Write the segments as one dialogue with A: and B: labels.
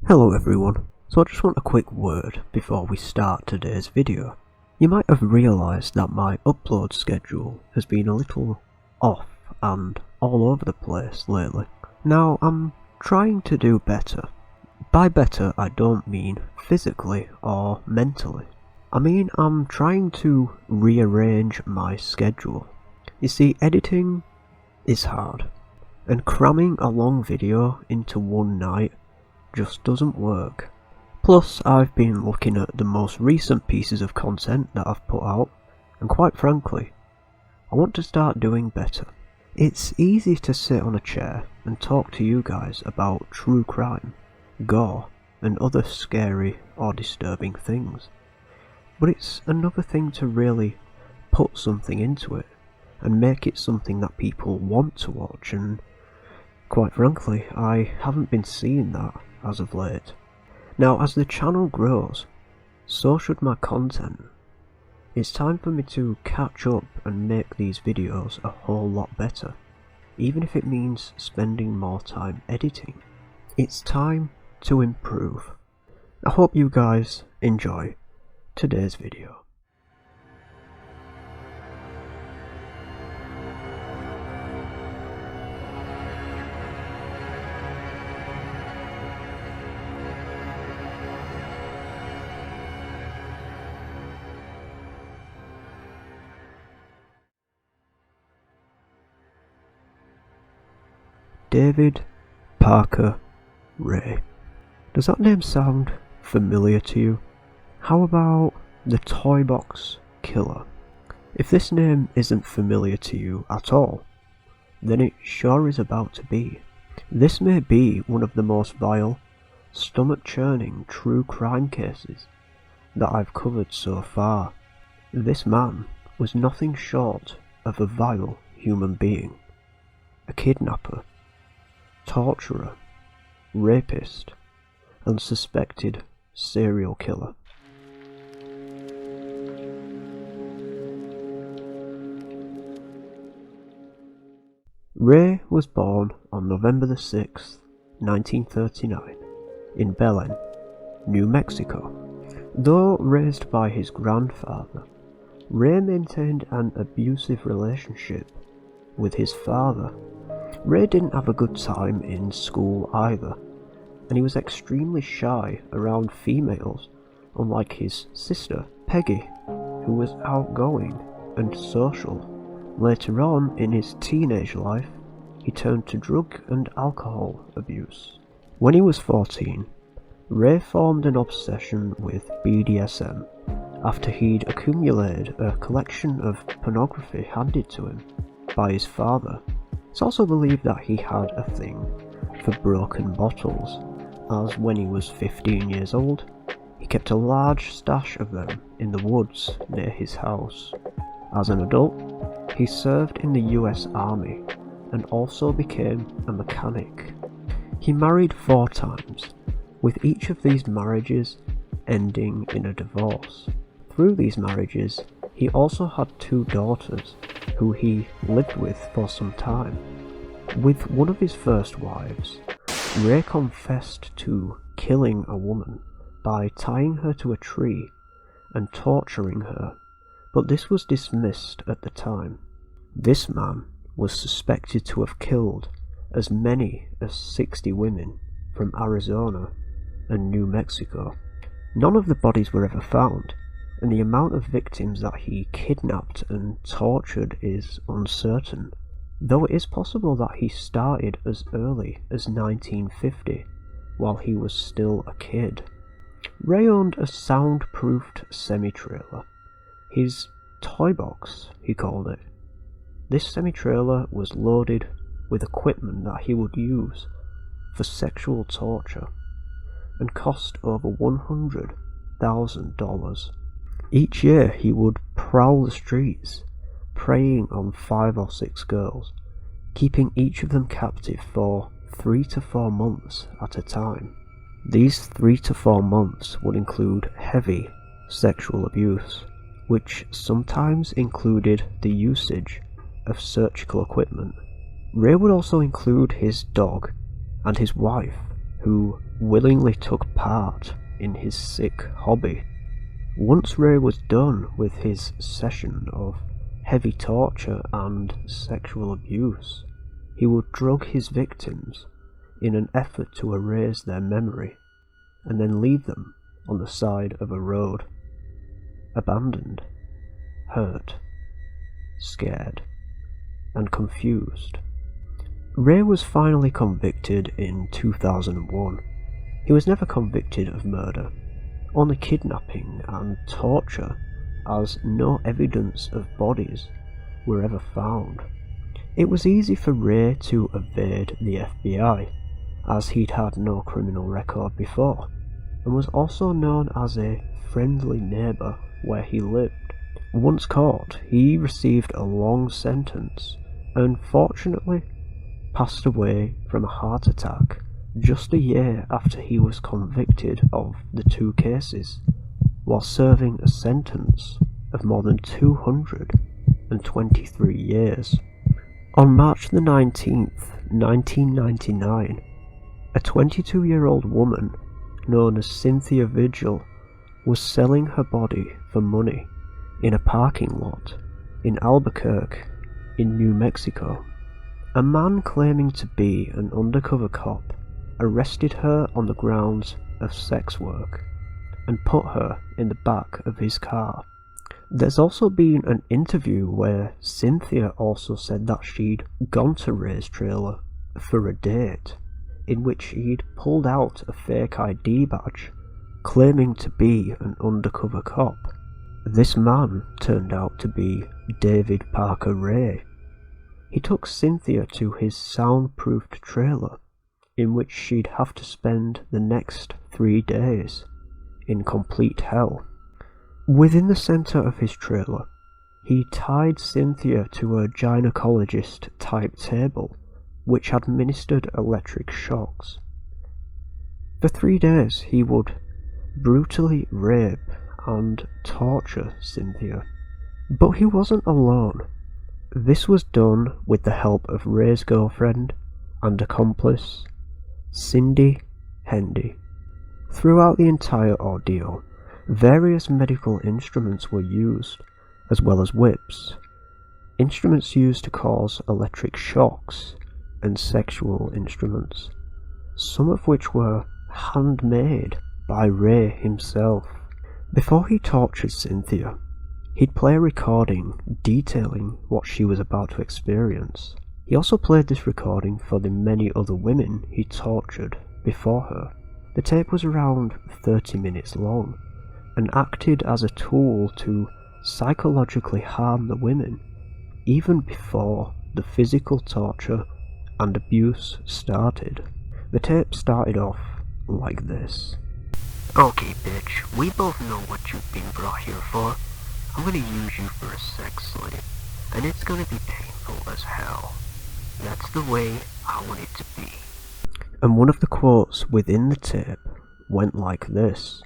A: Hello everyone, so I just want a quick word before we start today's video. You might have realised that my upload schedule has been a little off and all over the place lately. Now I'm trying to do better. By better I don't mean physically or mentally. I mean I'm trying to rearrange my schedule. You see, editing is hard, and cramming a long video into one night just doesn't work. Plus, I've been looking at the most recent pieces of content that I've put out, and quite frankly, I want to start doing better. It's easy to sit on a chair and talk to you guys about true crime, gore, and other scary or disturbing things. But it's another thing to really put something into it, and make it something that people want to watch, and quite frankly, I haven't been seeing that as of late. Now, as the channel grows, so should my content. It's time for me to catch up and make these videos a whole lot better, even if it means spending more time editing. It's time to improve. I hope you guys enjoy today's video. David Parker Ray. Does that name sound familiar to you? How about the Toybox killer? If this name isn't familiar to you at all, then it sure is about to be. This may be one of the most vile, stomach-churning true crime cases that I've covered so far. This man was nothing short of a vile human being, a kidnapper, torturer, rapist, and suspected serial killer. Ray was born on November the 6th, 1939, in Belen, New Mexico. Though raised by his grandfather, Ray maintained an abusive relationship with his father. Ray didn't have a good time in school either, and he was extremely shy around females, unlike his sister, Peggy, who was outgoing and social. Later on in his teenage life, he turned to drug and alcohol abuse. When he was 14, Ray formed an obsession with BDSM after he'd accumulated a collection of pornography handed to him by his father. It's also believed that he had a thing for broken bottles, as when he was 15 years old, he kept a large stash of them in the woods near his house. As an adult, he served in the US Army and also became a mechanic. He married 4 times, with each of these marriages ending in a divorce. Through these marriages, he also had 2 daughters, who he lived with for some time. With one of his first wives, Ray confessed to killing a woman by tying her to a tree and torturing her, but this was dismissed at the time. This man was suspected to have killed as many as 60 women from Arizona and New Mexico. None of the bodies were ever found, and the amount of victims that he kidnapped and tortured is uncertain, though it is possible that he started as early as 1950, while he was still a kid. Ray owned a soundproofed semi-trailer, his Toybox he called it. This semi-trailer was loaded with equipment that he would use for sexual torture, and cost over $100,000. Each year he would prowl the streets, preying on 5 or 6 girls, keeping each of them captive for 3 to 4 months at a time. These 3 to 4 months would include heavy sexual abuse, which sometimes included the usage of surgical equipment. Ray would also include his dog and his wife, who willingly took part in his sick hobby. Once Ray was done with his session of heavy torture and sexual abuse, he would drug his victims in an effort to erase their memory, and then leave them on the side of a road, abandoned, hurt, scared, and confused. Ray was finally convicted in 2001. He was never convicted of murder, only kidnapping and torture, as no evidence of bodies were ever found. It was easy for Ray to evade the FBI, as he'd had no criminal record before, and was also known as a friendly neighbour where he lived. Once caught, he received a long sentence, and fortunately passed away from a heart attack just a year after he was convicted of the two cases, while serving a sentence of more than 223 years. On March the 19th, 1999, a 22-year-old woman known as Cynthia Vigil was selling her body for money in a parking lot in Albuquerque, in New Mexico. A man claiming to be an undercover cop arrested her on the grounds of sex work and put her in the back of his car. There's also been an interview where Cynthia also said that she'd gone to Ray's trailer for a date, in which he'd pulled out a fake ID badge, claiming to be an undercover cop. This man turned out to be David Parker Ray. He took Cynthia to his soundproofed trailer, in which she'd have to spend the next 3 days in complete hell. Within the centre of his trailer, he tied Cynthia to a gynecologist-type table, which administered electric shocks. For 3 days he would brutally rape and torture Cynthia. But he wasn't alone. This was done with the help of Ray's girlfriend and accomplice, Cindy Hendy. Throughout the entire ordeal, various medical instruments were used, as well as whips, instruments used to cause electric shocks, and sexual instruments, some of which were handmade by Ray himself. Before he tortured Cynthia, he'd play a recording detailing what she was about to experience. He also played this recording for the many other women he tortured before her. The tape was around 30 minutes long, and acted as a tool to psychologically harm the women, even before the physical torture and abuse started. The tape started off like this.
B: Okay, bitch, we both know what you've been brought here for. I'm gonna use you for a sex slave, and it's gonna be painful as hell. That's the way I want it to be.
A: And one of the quotes within the tape went like this.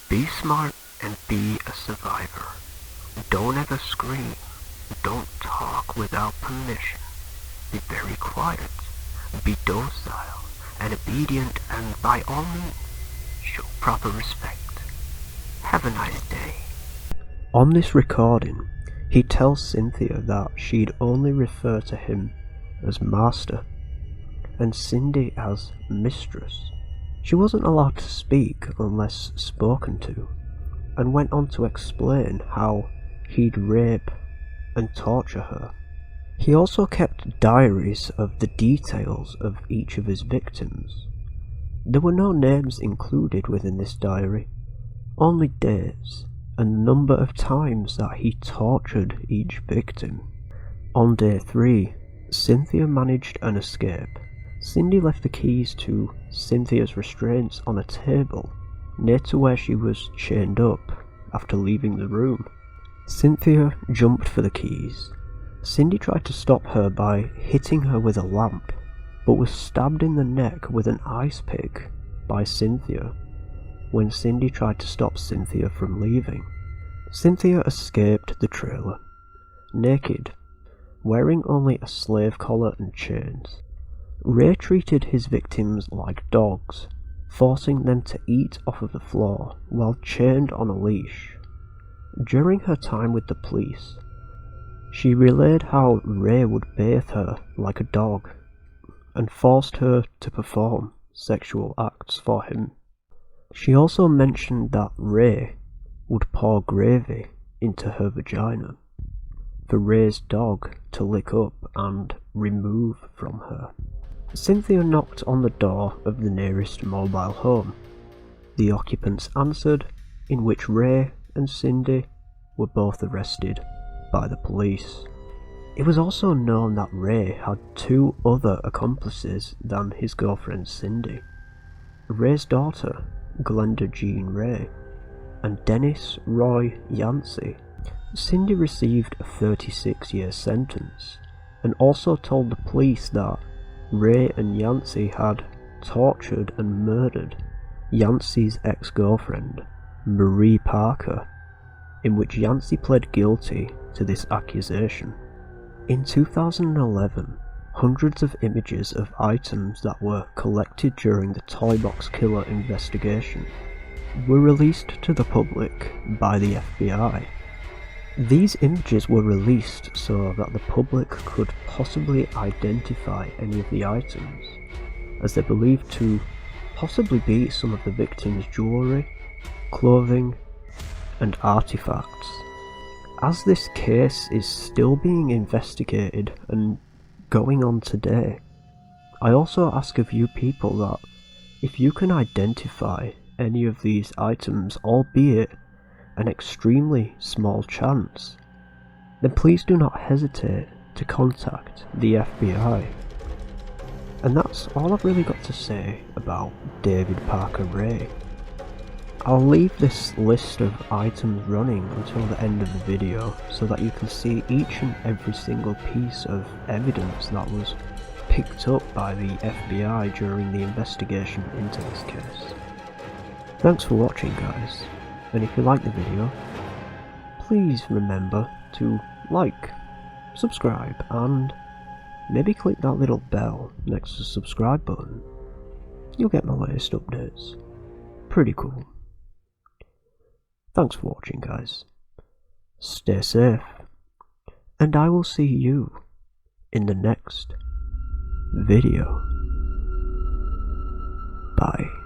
B: Be smart and be a survivor. Don't ever scream. Don't talk without permission. Be very quiet. Be docile and obedient, and by all means, show proper respect. Have a nice day.
A: On this recording, he tells Cynthia that she'd only refer to him as master, and Cindy as mistress. She wasn't allowed to speak unless spoken to, and went on to explain how he'd rape and torture her. He also kept diaries of the details of each of his victims. There were no names included within this diary, only dates and the number of times that he tortured each victim. On day 3, Cynthia managed an escape. Cindy left the keys to Cynthia's restraints on a table near to where she was chained up after leaving the room. Cynthia jumped for the keys. Cindy tried to stop her by hitting her with a lamp, but was stabbed in the neck with an ice pick by Cynthia when Cindy tried to stop Cynthia from leaving. Cynthia escaped the trailer, naked, wearing only a slave collar and chains. Ray treated his victims like dogs, forcing them to eat off of the floor while chained on a leash. During her time with the police, she relayed how Ray would bathe her like a dog and forced her to perform sexual acts for him. She also mentioned that Ray would pour gravy into her vagina for Ray's dog to lick up and remove from her. Cynthia knocked on the door of the nearest mobile home. The occupants answered, in which Ray and Cindy were both arrested by the police. It was also known that Ray had two other accomplices than his girlfriend Cindy: Ray's daughter, Glenda Jean Ray, and Dennis Roy Yancey. Cindy received a 36-year sentence and also told the police that Ray and Yancey had tortured and murdered Yancey's ex-girlfriend, Marie Parker, in which Yancey pled guilty to this accusation. In 2011, hundreds of images of items that were collected during the Toybox killer investigation were released to the public by the FBI. These images were released so that the public could possibly identify any of the items, as they're believed to possibly be some of the victims' jewellery, clothing, and artifacts. As this case is still being investigated and going on today, I also ask of you people that if you can identify any of these items, albeit an extremely small chance, then please do not hesitate to contact the FBI. And that's all I've really got to say about David Parker Ray. I'll leave this list of items running until the end of the video so that you can see each and every single piece of evidence that was picked up by the FBI during the investigation into this case. Thanks for watching, guys, and if you like the video, please remember to like, subscribe, and maybe click that little bell next to the subscribe button. You'll get my latest updates. Pretty cool. Thanks for watching, guys. Stay safe, and I will see you in the next video. Bye.